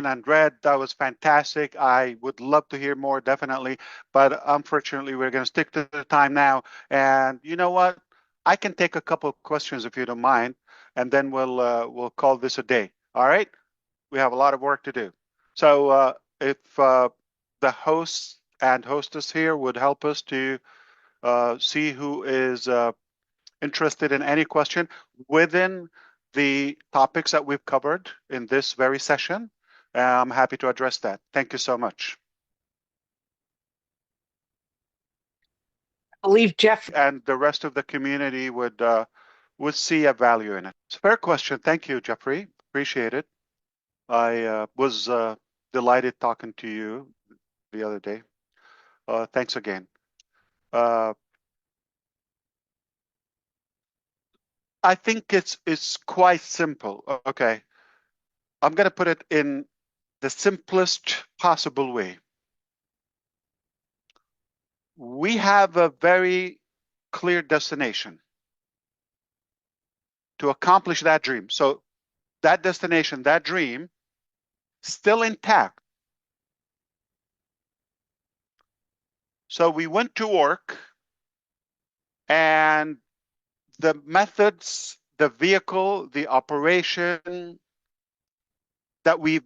and read. That was fantastic. I would love to hear more, definitely. But unfortunately, we're going to stick to the time now. And you know what? I can take a couple of questions if you don't mind, and then we'll call this a day. All right? We have a lot of work to do. So if the hosts and hostess here would help us to see who is interested in any question within the topics that we've covered in this very session, I'm happy to address that. Thank you so much. I believe Jeff and the rest of the community would see a value in it. It's a fair question. Thank you, Jeffrey. Appreciate it. I was delighted talking to you the other day. Thanks again. I think it's quite simple. Okay, I'm going to put it in the simplest possible way. We have a very clear destination to accomplish that dream. So that destination, that dream, still intact. So we went to work, and the methods, the vehicle, the operation that we've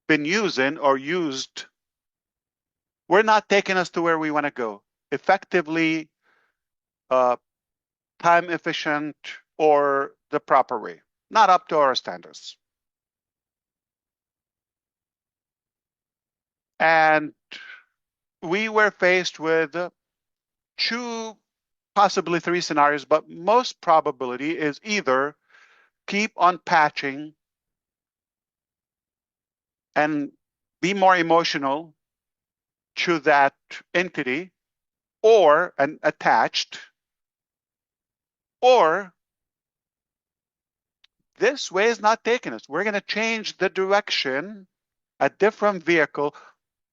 been using or used, we're not taking us to where we want to go effectively, time efficient, or the proper way, not up to our standards. And we were faced with two, possibly three scenarios, but most probability is either keep on patching and be more emotional to that entity or an attached, or this way is not taking us. We're going to change the direction, a different vehicle,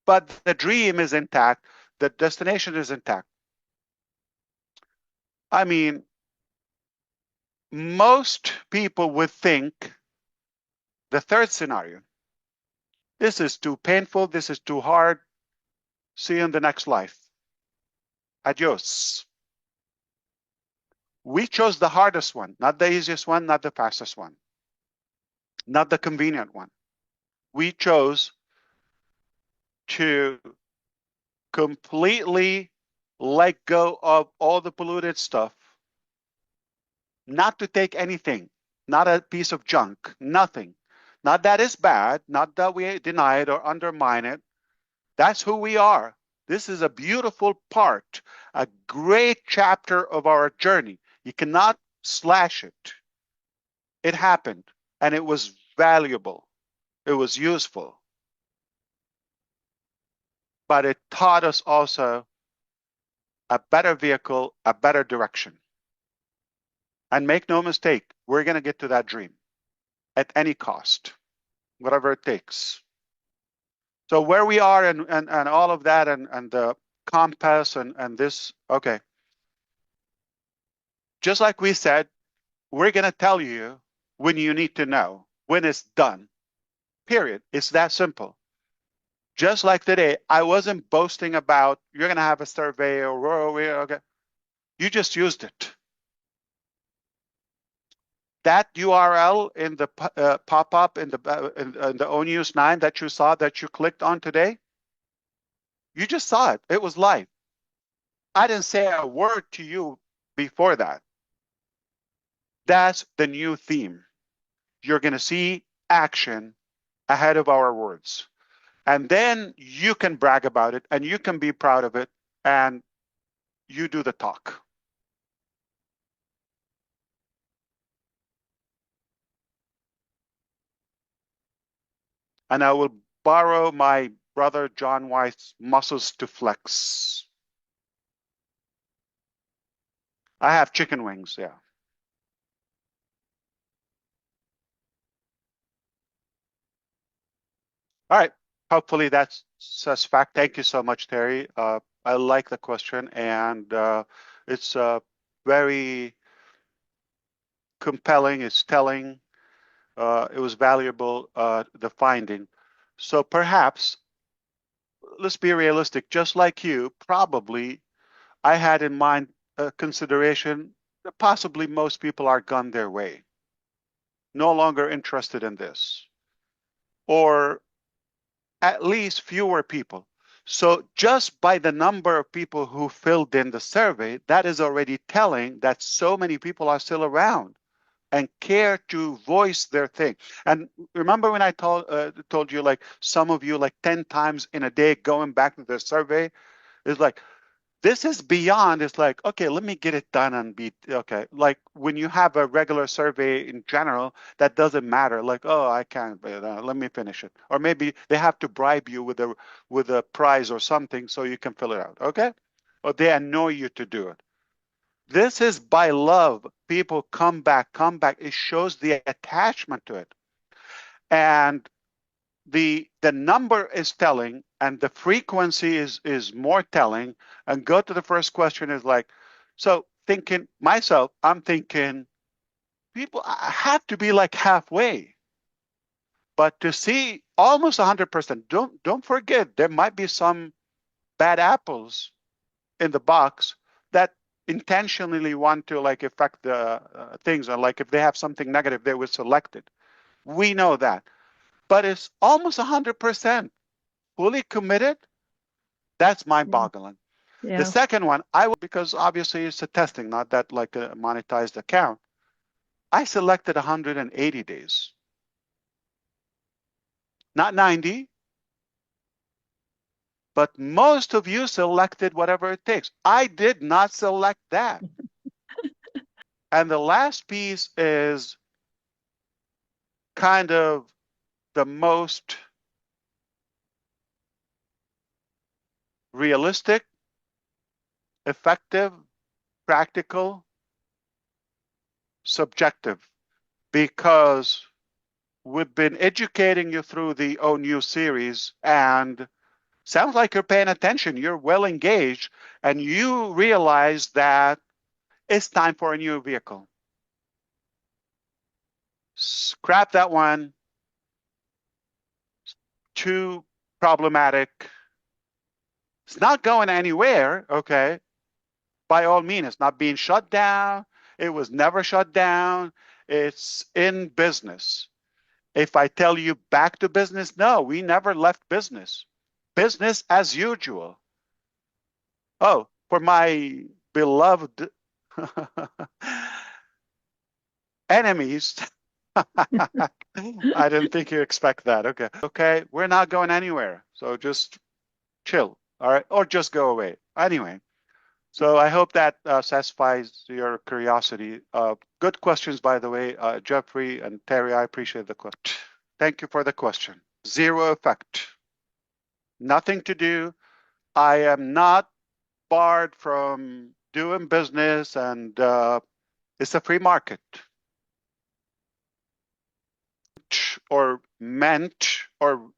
but the dream is intact, the destination is intact. I mean, most people would think the third scenario, this is too painful, this is too hard, see you in the next life. Adios. We chose the hardest one, not the easiest one, not the fastest one, not the convenient one. We chose to completely let go of all the polluted stuff, not to take anything, not a piece of junk, nothing. Not that it's bad, not that we deny it or undermine it. That's who we are. This is a beautiful part, a great chapter of our journey. You cannot slash it. It happened, and it was valuable. It was useful. But it taught us also a better vehicle, a better direction. And make no mistake, we're going to get to that dream at any cost, whatever it takes. So where we are and all of that and the compass and this, okay. Just like we said, we're going to tell you when you need to know, when it's done, period. It's that simple. Just like today, I wasn't boasting about you're going to have a survey or okay. You just used it. That URL in the pop-up in the ONews 9 that you saw, that you clicked on today, you just saw it. It was live. I didn't say a word to you before that. That's the new theme. You're going to see action ahead of our words. And then you can brag about it and you can be proud of it and you do the talk. And I will borrow my brother John White's muscles to flex. I have chicken wings, yeah. All right. Hopefully that's fact. Thank you so much, Terry. I like the question, and it's very compelling. It's telling. It was valuable, the finding. So perhaps, let's be realistic, just like you, probably I had in mind a consideration that possibly most people are gone their way, no longer interested in this, or at least fewer people. So just by the number of people who filled in the survey, that is already telling that so many people are still around and care to voice their thing. And remember when I told you, like, some of you, like 10 times in a day going back to the survey, is like, this is beyond. It's like, okay, let me get it done and be okay. Like when you have a regular survey in general, that doesn't matter. Like, oh, I can't, but let me finish it. Or maybe they have to bribe you with a prize or something so you can fill it out. Okay, or they annoy you to do it. This is by love. People come back, come back. It shows the attachment to it, and the number is telling and the frequency is more telling. And go to the first question is like, so thinking myself, I'm thinking people have to be like halfway, but to see almost 100%, don't forget there might be some bad apples in the box that intentionally want to like affect the things, or like if they have something negative they will select it. We know that, but it's almost 100% fully committed. That's Yeah. mind-boggling. The Yeah. second one, because obviously it's a testing, not that like a monetized account. I selected 180 days, not 90, but most of you selected whatever it takes. I did not select that. And the last piece is kind of the most realistic, effective, practical, subjective, because we've been educating you through the ONU series, and sounds like you're paying attention. You're well engaged, and you realize that it's time for a new vehicle. Scrap that one. Too problematic. It's not going anywhere, okay? By all means, it's not being shut down. It was never shut down. It's in business. If I tell you back to business, no, we never left business. Business as usual. Oh, for my beloved enemies, I didn't think you expect that. Okay. Okay, we're not going anywhere. So just chill. All right. Or just go away. Anyway, so I hope that satisfies your curiosity. Good questions, by the way, Jeffrey and Terry. I appreciate the question. Thank you for the question. Zero effect. Nothing to do. I am not barred from doing business, and it's a free market. Or meant, or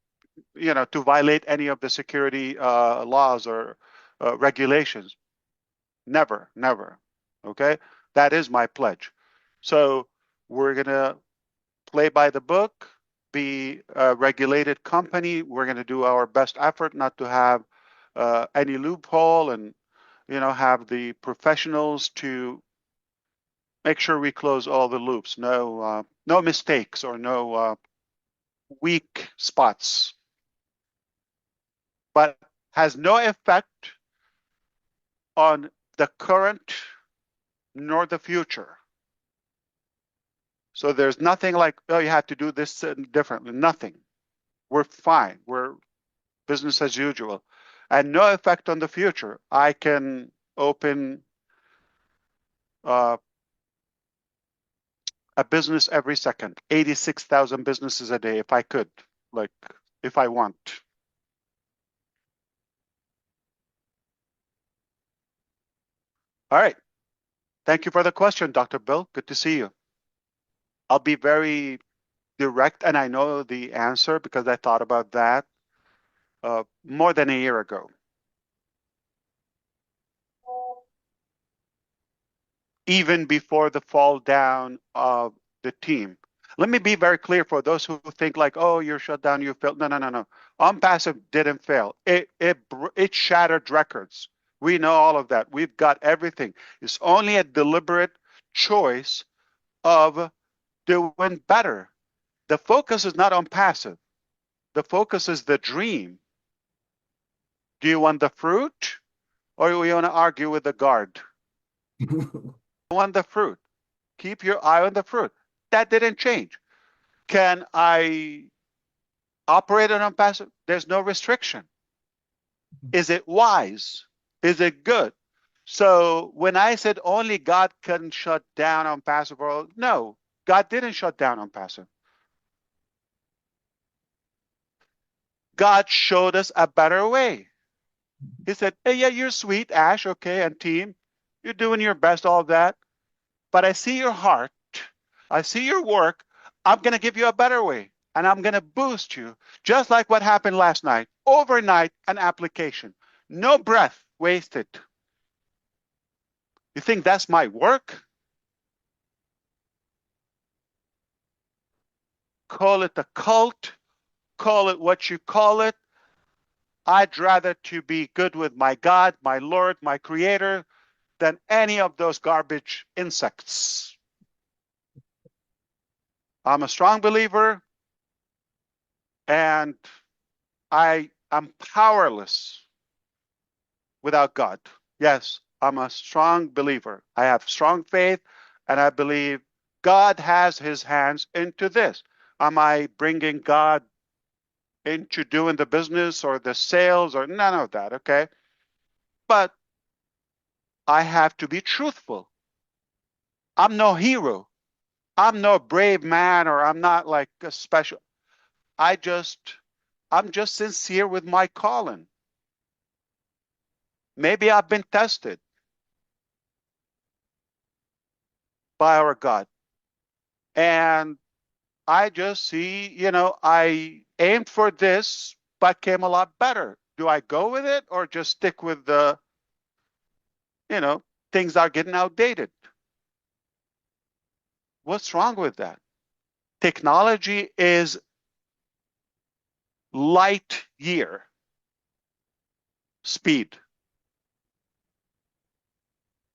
to violate any of the security laws or regulations. Never, never. Okay, that is my pledge. So we're gonna play by the book, be a regulated company. We're gonna do our best effort not to have any loophole, and have the professionals to make sure we close all the loops. No mistakes or no weak spots. But has no effect on the current nor the future. So there's nothing like, oh, you have to do this differently. Nothing. We're fine. We're business as usual. And no effect on the future. I can open uh, a business every second, 86,000 businesses a day if I could, like if I want. All right. Thank you for the question, Dr. Bill. Good to see you. I'll be very direct, and I know the answer because I thought about that more than a year ago. Even before the fall down of the team. Let me be very clear for those who think like, oh, you're shut down, you failed. No, no, no, no. ONPASSIVE didn't fail. It shattered records. We know all of that. We've got everything. It's only a deliberate choice of doing better. The focus is not on passive. The focus is the dream. Do you want the fruit or do you want to argue with the guard? You want the fruit. Keep your eye on the fruit. That didn't change. Can I operate on passive? There's no restriction. Is it wise? Is it good? So when I said only God can shut down ONPASSIVE world, no, God didn't shut down ONPASSIVE. God showed us a better way. He said, hey, yeah, you're sweet, Ash, okay, and team. You're doing your best, all of that. But I see your heart. I see your work. I'm going to give you a better way. And I'm going to boost you, just like what happened last night. Overnight, an application. No breath wasted. You think that's my work? Call it a cult. Call it what you call it. I'd rather to be good with my God, my Lord, my Creator, than any of those garbage insects. I'm a strong believer, and I am powerless without God. Yes, I'm a strong believer. I have strong faith, and I believe God has his hands into this. Am I bringing God into doing the business or the sales or none of that, okay? But I have to be truthful. I'm no hero. I'm no brave man, or I'm not like a special. I'm just sincere with my calling. Maybe I've been tested by our God. And I just see, I aimed for this, but came a lot better. Do I go with it or just stick with the, you know, things are getting outdated? What's wrong with that? Technology is light year speed.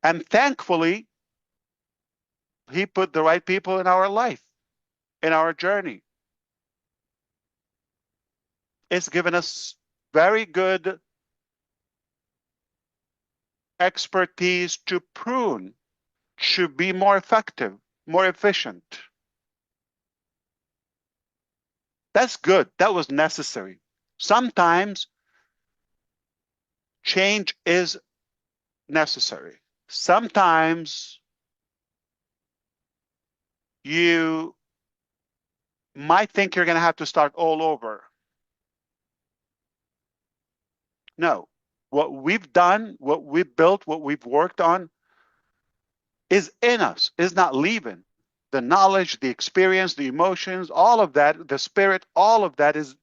And thankfully, he put the right people in our life, in our journey. It's given us very good expertise to prune, to be more effective, more efficient. That's good. That was necessary. Sometimes change is necessary. Sometimes you might think you're going to have to start all over. No. What we've done, what we've built, what we've worked on is in us, is not leaving. The knowledge, the experience, the emotions, all of that, the spirit, all of that is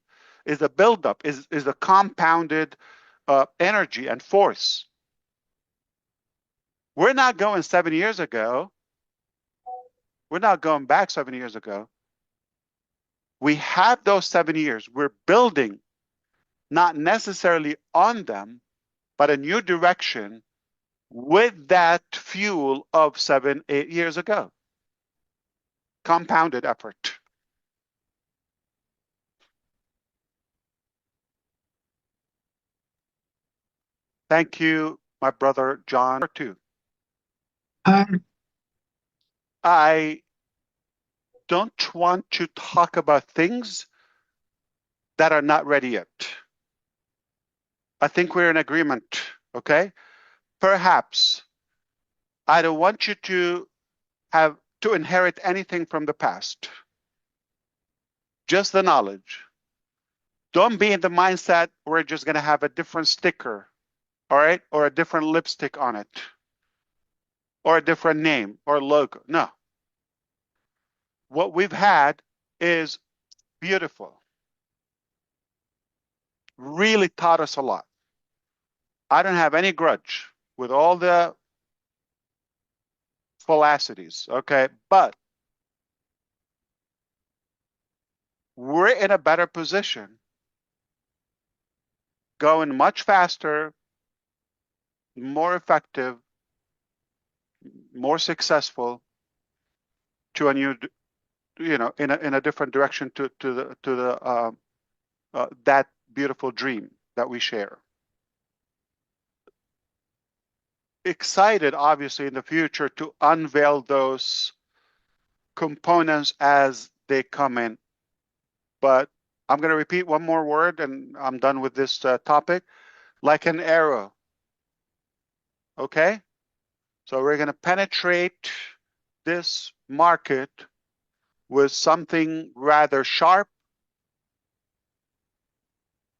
a buildup, is a compounded energy and force. We're not going 7 years ago. We're not going back 7 years ago. We have those 7 years. We're building, not necessarily on them, but a new direction with that fuel of 7, 8 years ago. Compounded effort. Thank you, my brother John, too. I don't want to talk about things that are not ready yet. I think we're in agreement, okay? Perhaps I don't want you to have to inherit anything from the past. Just the knowledge. Don't be in the mindset we're just going to have a different sticker, all right? Or a different lipstick on it, or a different name or logo. No. What we've had is beautiful. Really taught us a lot. I don't have any grudge with all the falsities, okay? But we're in a better position, going much faster, more effective, more successful to a new, in a different direction to the that beautiful dream that we share. Excited, obviously, in the future to unveil those components as they come in. But I'm going to repeat one more word and I'm done with this topic. Like an arrow. Okay? So we're going to penetrate this market with something rather sharp.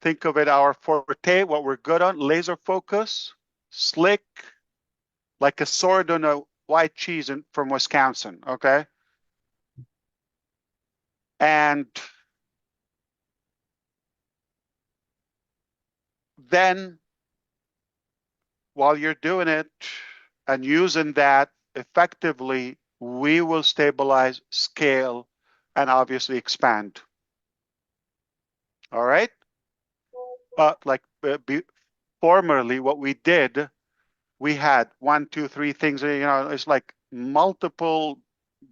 Think of it our forte, what we're good on, laser focus, slick, like a sword on a white cheese from Wisconsin, okay? And then while you're doing it and using that effectively, we will stabilize, scale, and obviously expand. All right? Like formerly, what we did, we had 1, 2, 3 things, it's like multiple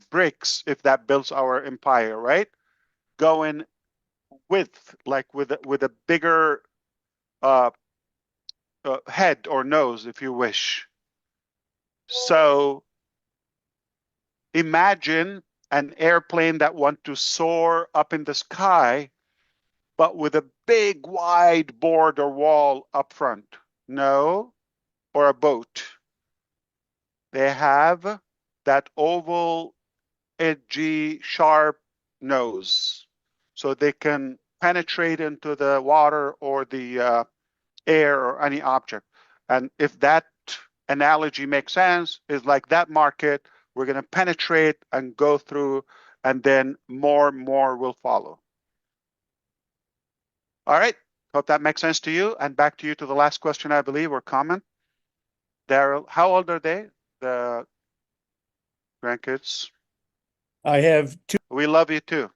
bricks if that builds our empire, right? Going with a bigger head or nose, if you wish. So imagine an airplane that wants to soar up in the sky, but with a big wide board or wall up front. No, or a boat. They have that oval, edgy, sharp nose, so they can penetrate into the water or the air or any object. And if that analogy makes sense, is like that market, we're going to penetrate and go through, and then more will follow. All right. Hope that makes sense to you. And back to you to the last question, I believe, or comment. Daryl, how old are they, the grandkids? I have 2. We love you too.